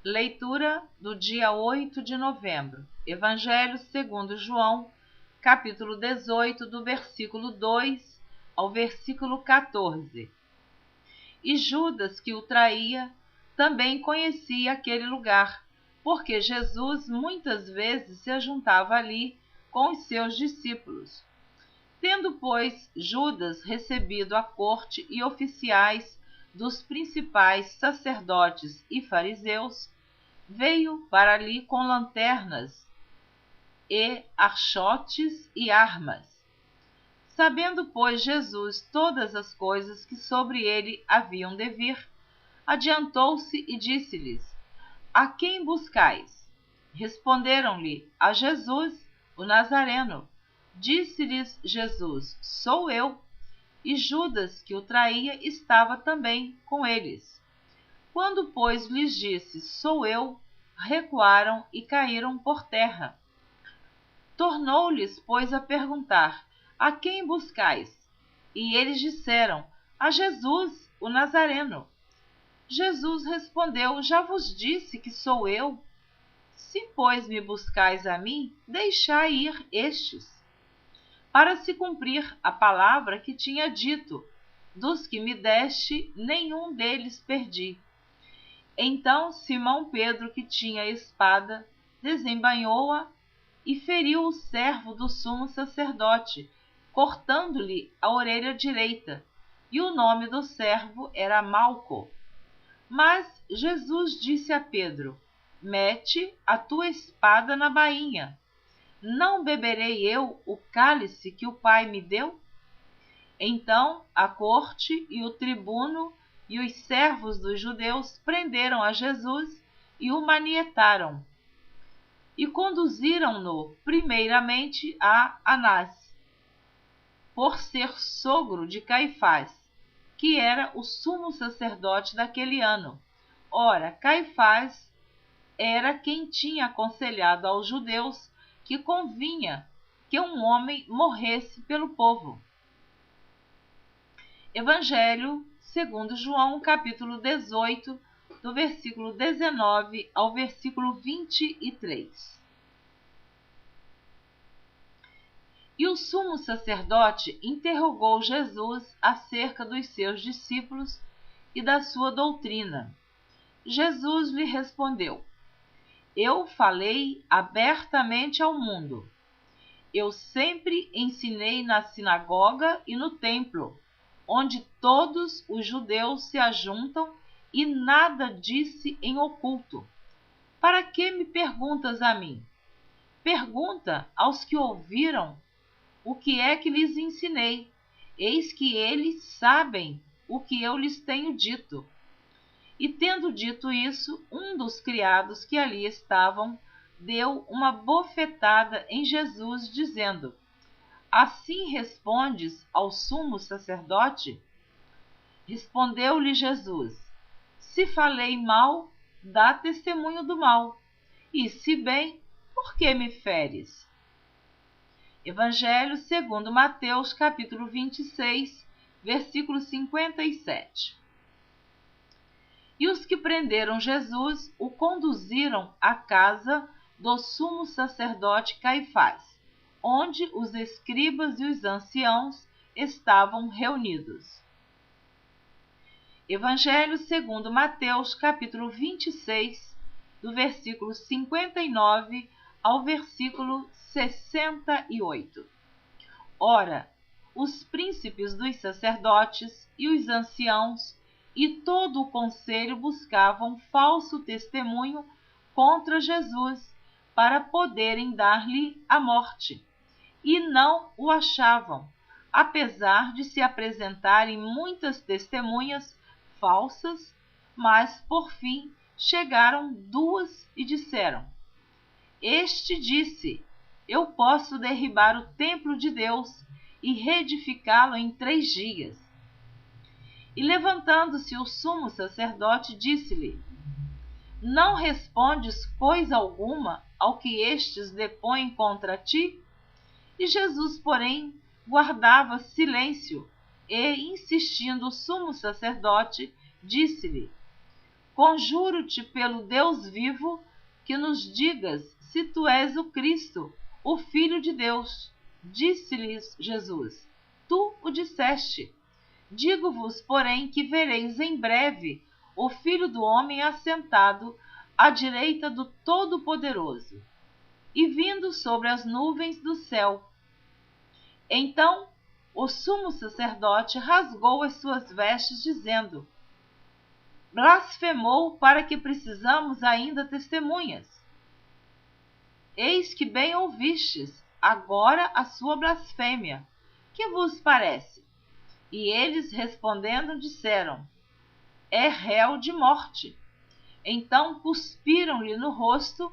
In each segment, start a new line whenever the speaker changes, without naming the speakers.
Leitura do dia 8 de novembro. Evangelho segundo João, capítulo 18, do versículo 2 ao versículo 14. E Judas, que o traía, também conhecia aquele lugar, porque Jesus muitas vezes se ajuntava ali com os seus discípulos. Tendo, pois, Judas recebido a corte e oficiais dos principais sacerdotes e fariseus, veio para ali com lanternas e archotes e armas. Sabendo, pois, Jesus todas as coisas que sobre ele haviam de vir, adiantou-se e disse-lhes: A quem buscais? Responderam-lhe: A Jesus, o Nazareno. Disse-lhes Jesus: Sou eu. E Judas, que o traía, estava também com eles. Quando, pois, lhes disse: Sou eu, recuaram e caíram por terra. Tornou-lhes, pois, a perguntar: A quem buscais? E eles disseram: A Jesus, o Nazareno. Jesus respondeu: Já vos disse que sou eu. Se, pois, me buscais a mim, deixai ir estes, para se cumprir a palavra que tinha dito: Dos que me deste, nenhum deles perdi. Então Simão Pedro, que tinha espada, desembainhou-a e feriu o servo do sumo sacerdote, cortando-lhe a orelha direita, e o nome do servo era Malco. Mas Jesus disse a Pedro: Mete a tua espada na bainha. Não beberei eu o cálice que o Pai me deu? Então a corte e o tribuno e os servos dos judeus prenderam a Jesus e o manietaram. E conduziram-no primeiramente a Anás, por ser sogro de Caifás, que era o sumo sacerdote daquele ano. Ora, Caifás era quem tinha aconselhado aos judeus que convinha que um homem morresse pelo povo. Evangelho segundo João, capítulo 18, do versículo 19 ao versículo 23. E o sumo sacerdote interrogou Jesus acerca dos seus discípulos e da sua doutrina. Jesus lhe respondeu: Eu falei abertamente ao mundo. Eu sempre ensinei na sinagoga e no templo, onde todos os judeus se ajuntam, e nada disse em oculto. Para que me perguntas a mim? Pergunta aos que ouviram o que é que lhes ensinei. Eis que eles sabem o que eu lhes tenho dito. E tendo dito isso, um dos criados que ali estavam deu uma bofetada em Jesus, dizendo: Assim respondes ao sumo sacerdote? Respondeu-lhe Jesus: Se falei mal, dá testemunho do mal, e se bem, por que me feres? Evangelho segundo Mateus, capítulo 26, versículo 57. E os que prenderam Jesus o conduziram à casa do sumo sacerdote Caifás, onde os escribas e os anciãos estavam reunidos. Evangelho segundo Mateus, capítulo 26, do versículo 59 ao versículo 68. Ora, os príncipes dos sacerdotes e os anciãos e todo o conselho buscavam falso testemunho contra Jesus, para poderem dar-lhe a morte, e não o achavam, apesar de se apresentarem muitas testemunhas falsas. Mas, por fim, chegaram duas e disseram: Este disse: Eu posso derribar o templo de Deus e reedificá-lo em 3 dias. E levantando-se o sumo sacerdote, disse-lhe: Não respondes coisa alguma ao que estes depõem contra ti? E Jesus, porém, guardava silêncio, e, insistindo o sumo sacerdote, disse-lhe: conjuro-te pelo Deus vivo, que nos digas se tu és o Cristo, o Filho de Deus. Disse-lhes Jesus: Tu o disseste. Digo-vos, porém, que vereis em breve o Filho do Homem assentado à direita do Todo-Poderoso, e vindo sobre as nuvens do céu. Então o sumo sacerdote rasgou as suas vestes, dizendo: Blasfemou, para que precisamos ainda testemunhas? Eis que bem ouvistes agora a sua blasfêmia. Que vos parece? E eles, respondendo, disseram: É réu de morte. Então cuspiram-lhe no rosto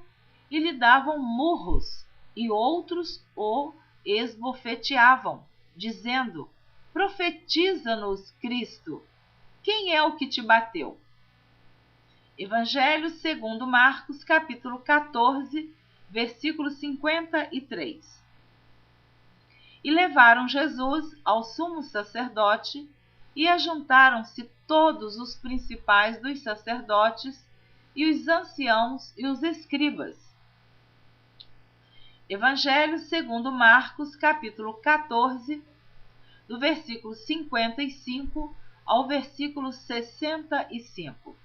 e lhe davam murros, e outros o esbofeteavam, dizendo: Profetiza-nos, Cristo. Quem é o que te bateu? Evangelho segundo Marcos, capítulo 14, versículo 53. E levaram Jesus ao sumo sacerdote, e ajuntaram-se todos os principais dos sacerdotes, e os anciãos e os escribas. Evangelho segundo Marcos, capítulo 14, do versículo 55 ao versículo 65.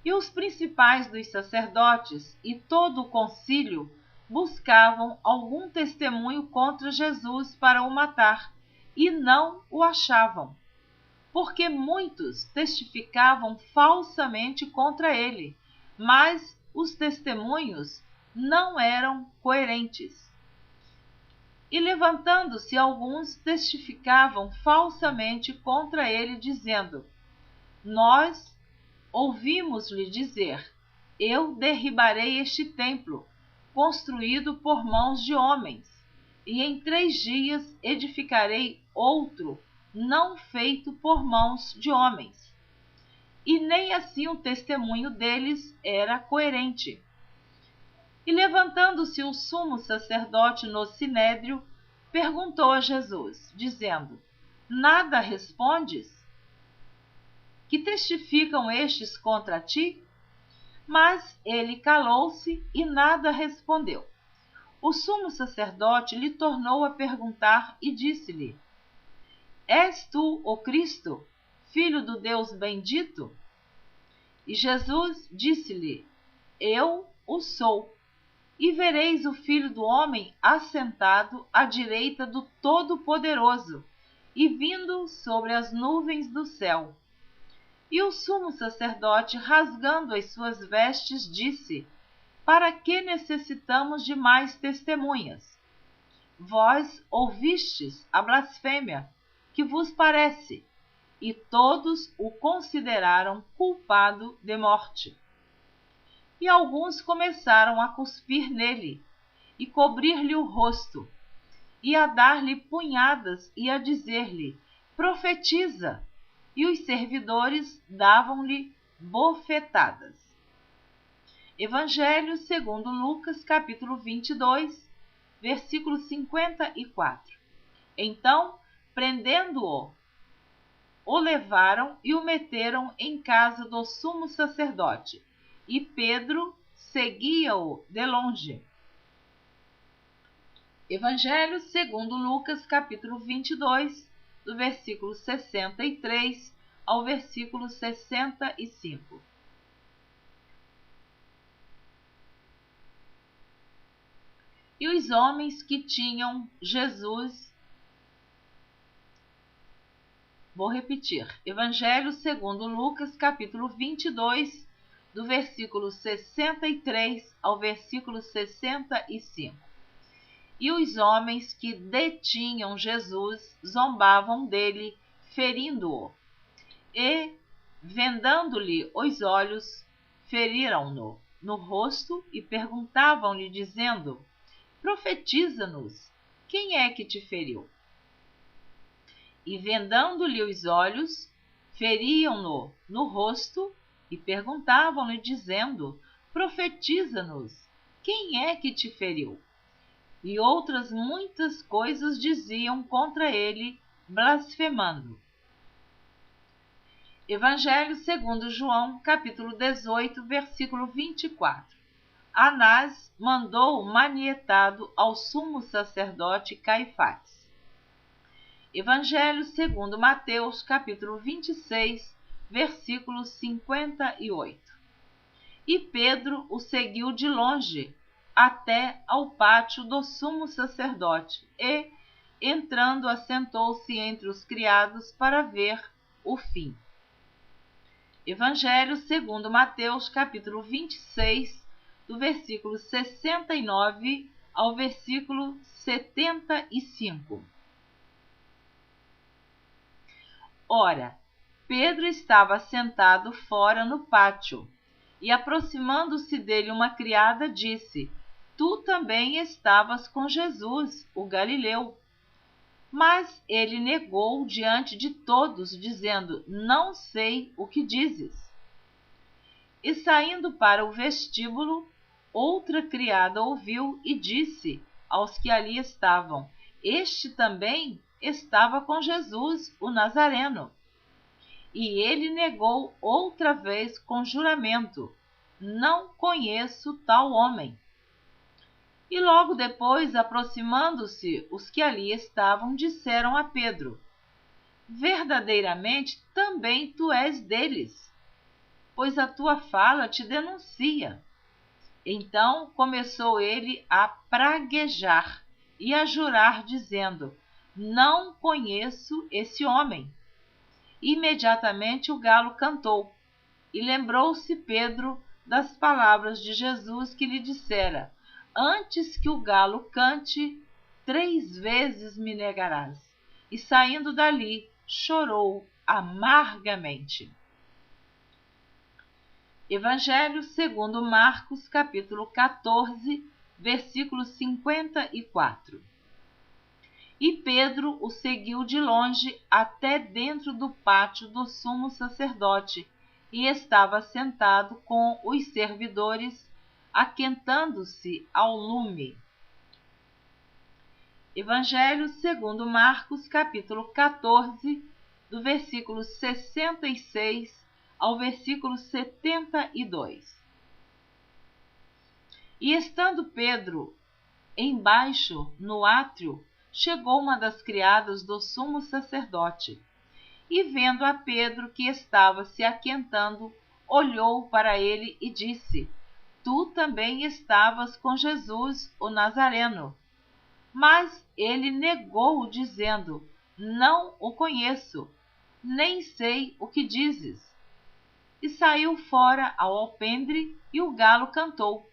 E os principais dos sacerdotes e todo o concílio buscavam algum testemunho contra Jesus para o matar, e não o achavam, porque muitos testificavam falsamente contra ele, mas os testemunhos não eram coerentes. E levantando-se alguns, testificavam falsamente contra ele, dizendo: Nós ouvimos-lhe dizer: Eu derribarei este templo, construído por mãos de homens, e em 3 dias edificarei outro, não feito por mãos de homens. E nem assim o testemunho deles era coerente. E levantando-se o sumo sacerdote no sinédrio, perguntou a Jesus, dizendo: Nada respondes? Que testificam estes contra ti? Mas ele calou-se e nada respondeu. O sumo sacerdote lhe tornou a perguntar e disse-lhe: És tu o Cristo, filho do Deus bendito? E Jesus disse-lhe: Eu o sou. E vereis o Filho do Homem assentado à direita do Todo-Poderoso, e vindo sobre as nuvens do céu. E o sumo sacerdote, rasgando as suas vestes, disse: Para que necessitamos de mais testemunhas? Vós ouvistes a blasfêmia, que vos parece? E todos o consideraram culpado de morte. E alguns começaram a cuspir nele, e cobrir-lhe o rosto, e a dar-lhe punhadas, e a dizer-lhe: Profetiza! E os servidores davam-lhe bofetadas. Evangelho segundo Lucas, capítulo 22, versículo 54. Então, prendendo-o, o levaram e o meteram em casa do sumo sacerdote, e Pedro seguia-o de longe. Evangelho segundo Lucas, capítulo 22, do versículo 63 ao versículo 65. E os homens que tinham Jesus... Vou repetir. Evangelho segundo Lucas, capítulo 22, do versículo 63 ao versículo 65. E os homens que detinham Jesus zombavam dele, ferindo-o. E, vendando-lhe os olhos, feriram-no no rosto e perguntavam-lhe, dizendo: Profetiza-nos, quem é que te feriu? E, vendando-lhe os olhos, feriam-no no rosto e perguntavam-lhe, dizendo: Profetiza-nos, quem é que te feriu? E outras muitas coisas diziam contra ele, blasfemando. Evangelho segundo João, capítulo 18, versículo 24. Anás mandou manietado ao sumo sacerdote Caifás. Evangelho segundo Mateus, capítulo 26, versículo 58. E Pedro o seguiu de longe, até ao pátio do sumo sacerdote, e, entrando, assentou-se entre os criados para ver o fim. Evangelho segundo Mateus, capítulo 26, do versículo 69 ao versículo 75. Ora, Pedro estava sentado fora no pátio, e aproximando-se dele uma criada disse: Tu também estavas com Jesus, o Galileu. Mas ele negou diante de todos, dizendo: Não sei o que dizes. E saindo para o vestíbulo, outra criada ouviu e disse aos que ali estavam: Este também estava com Jesus, o Nazareno. E ele negou outra vez com juramento: Não conheço tal homem. E logo depois, aproximando-se os que ali estavam, disseram a Pedro: Verdadeiramente também tu és deles, pois a tua fala te denuncia. Então começou ele a praguejar e a jurar, dizendo: Não conheço esse homem. Imediatamente o galo cantou, e lembrou-se Pedro das palavras de Jesus que lhe dissera: Antes que o galo cante, 3 vezes me negarás. E saindo dali, chorou amargamente. Evangelho segundo Marcos, capítulo 14, versículo 54. E Pedro o seguiu de longe até dentro do pátio do sumo sacerdote, e estava sentado com os servidores, aquentando-se ao lume. Evangelho segundo Marcos, capítulo 14, do versículo 66 ao versículo 72. E estando Pedro embaixo no átrio, chegou uma das criadas do sumo sacerdote, e vendo a Pedro que estava se aquentando, olhou para ele e disse: Tu também estavas com Jesus, o Nazareno. Mas ele negou, dizendo: Não o conheço, nem sei o que dizes. E saiu fora ao alpendre, e o galo cantou.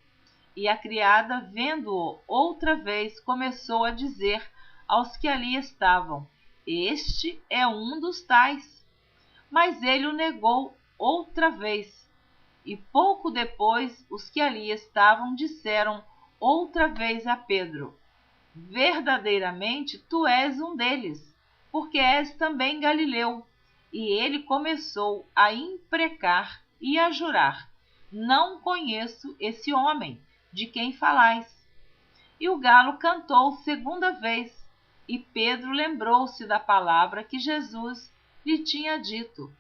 E a criada, vendo-o outra vez, começou a dizer aos que ali estavam: Este é um dos tais. Mas ele o negou outra vez. E pouco depois, os que ali estavam disseram outra vez a Pedro: Verdadeiramente tu és um deles, porque és também Galileu. E ele começou a imprecar e a jurar: Não conheço esse homem, de quem falais. E o galo cantou segunda vez, e Pedro lembrou-se da palavra que Jesus lhe tinha dito: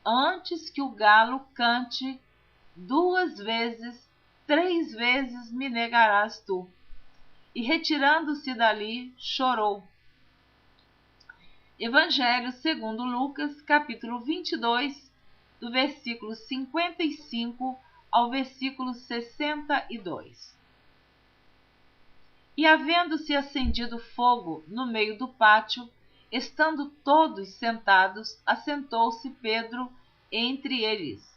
Antes que o galo cante 2 vezes, 3 vezes me negarás tu. E retirando-se dali, chorou. Evangelho segundo Lucas, capítulo 22, do versículo 55 ao versículo 62. E havendo-se acendido fogo no meio do pátio, estando todos sentados, assentou-se Pedro entre eles.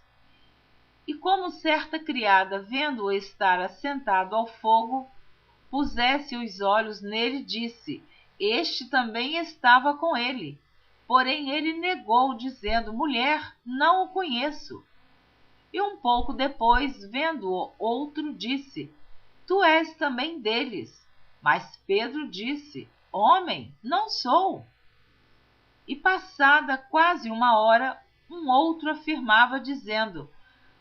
E como certa criada, vendo-o estar assentado ao fogo, pusesse os olhos nele, disse: Este também estava com ele. Porém ele negou, dizendo: Mulher, não o conheço. E um pouco depois, vendo-o outro, disse: Tu és também deles. Mas Pedro disse: Homem, não sou. E passada quase 1 hora, um outro afirmava, dizendo: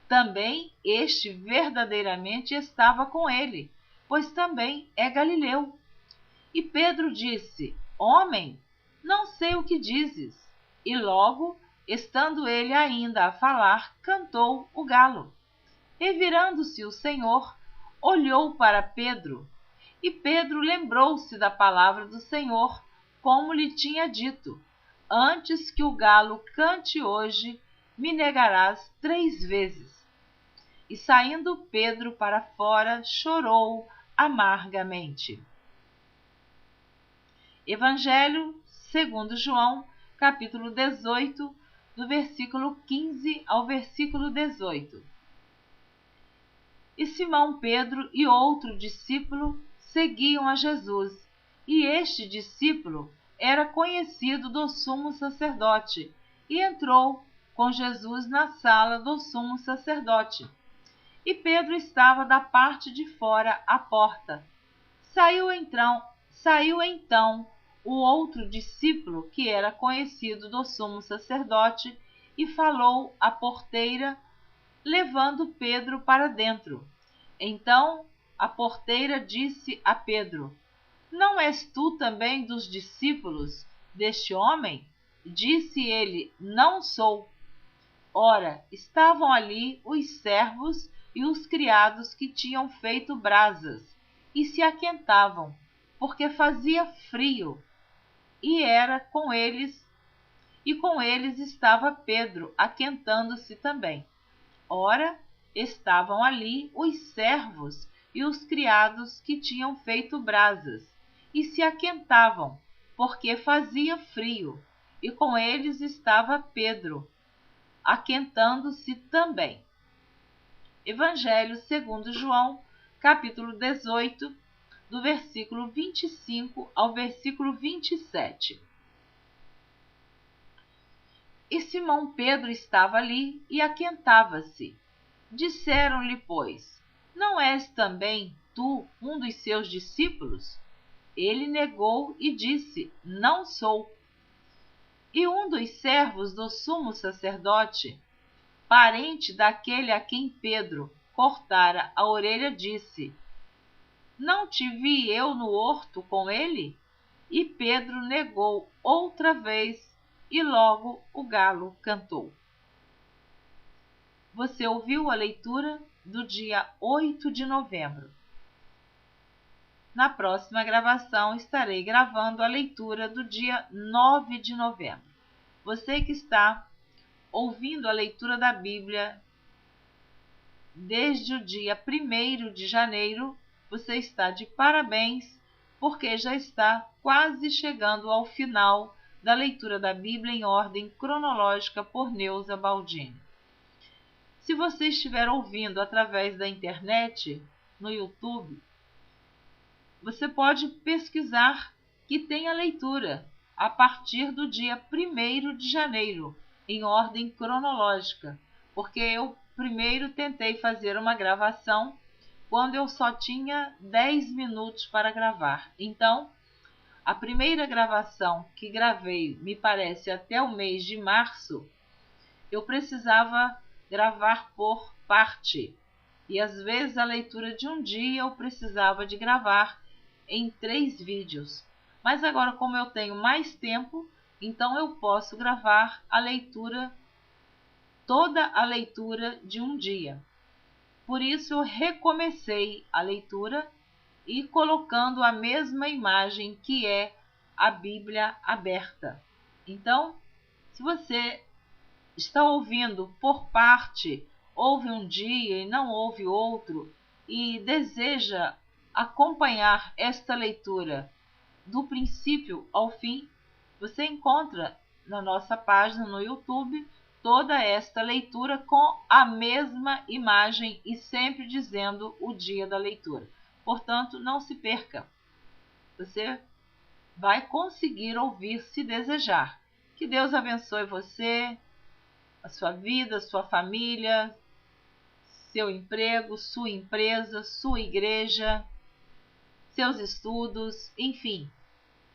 Também este verdadeiramente estava com ele, pois também é Galileu. E Pedro disse: Homem, não sei o que dizes. E logo Estando ele ainda a falar, cantou o galo. E virando-se o Senhor, olhou para Pedro. E Pedro lembrou-se da palavra do Senhor, como lhe tinha dito: antes que o galo cante hoje, me negarás 3 vezes. E saindo Pedro para fora, chorou amargamente. Evangelho segundo João, capítulo 18, do versículo 15 ao versículo 18. E Simão Pedro e outro discípulo seguiam a Jesus, e este discípulo era conhecido do sumo sacerdote, e entrou com Jesus na sala do sumo sacerdote. E Pedro estava da parte de fora à porta. Saiu então o outro discípulo, que era conhecido do sumo sacerdote, e falou à porteira, levando Pedro para dentro. Então a porteira disse a Pedro: não és tu também dos discípulos deste homem? Disse ele: não sou. Ora, estavam ali os servos e os criados que tinham feito brasas, e se aquentavam, porque fazia frio, e com eles estava Pedro, aquentando-se também. Ora, estavam ali os servos e os criados que tinham feito brasas, e se aquentavam, porque fazia frio, e com eles estava Pedro, aquentando-se também. Evangelho segundo João, capítulo 18, do versículo 25 ao versículo 27. E Simão Pedro estava ali e aquentava-se. Disseram-lhe, pois: não és também tu um dos seus discípulos? Ele negou e disse: não sou. E um dos servos do sumo sacerdote, parente daquele a quem Pedro cortara a orelha, disse: não te vi eu no horto com ele? E Pedro negou outra vez, e logo o galo cantou. Você ouviu a leitura do dia 8 de novembro. Na próxima gravação estarei gravando a leitura do dia 9 de novembro. Você que está ouvindo a leitura da Bíblia desde o dia 1º de janeiro, você está de parabéns, porque já está quase chegando ao final da leitura da Bíblia em ordem cronológica por Neuza Baldini. Se você estiver ouvindo através da internet, no YouTube, você pode pesquisar que tem a leitura a partir do dia 1º de janeiro, em ordem cronológica, porque eu primeiro tentei fazer uma gravação quando eu só tinha 10 minutos para gravar. Então, a primeira gravação que gravei, me parece, até o mês de março, eu precisava gravar por parte. E às vezes a leitura de um dia eu precisava de gravar em 3 vídeos. Mas agora, como eu tenho mais tempo, então eu posso gravar a leitura, toda a leitura de um dia. Por isso eu recomecei a leitura e colocando a mesma imagem, que é a Bíblia aberta. Então, se você está ouvindo por parte, ouve um dia e não ouve outro, e deseja acompanhar esta leitura do princípio ao fim, você encontra na nossa página no YouTube toda esta leitura com a mesma imagem e sempre dizendo o dia da leitura. Portanto, não se perca. Você vai conseguir ouvir se desejar. Que Deus abençoe você, a sua vida, sua família, seu emprego, sua empresa, sua igreja, seus estudos, enfim,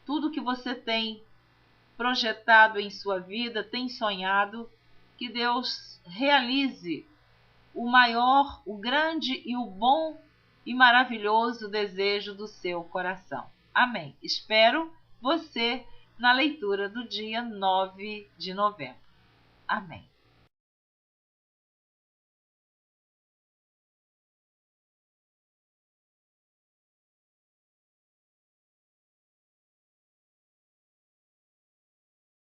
tudo que você tem projetado em sua vida, tem sonhado, que Deus realize o maior, o grande e o bom e maravilhoso desejo do seu coração. Amém. Espero você na leitura do dia 9 de novembro. Amém.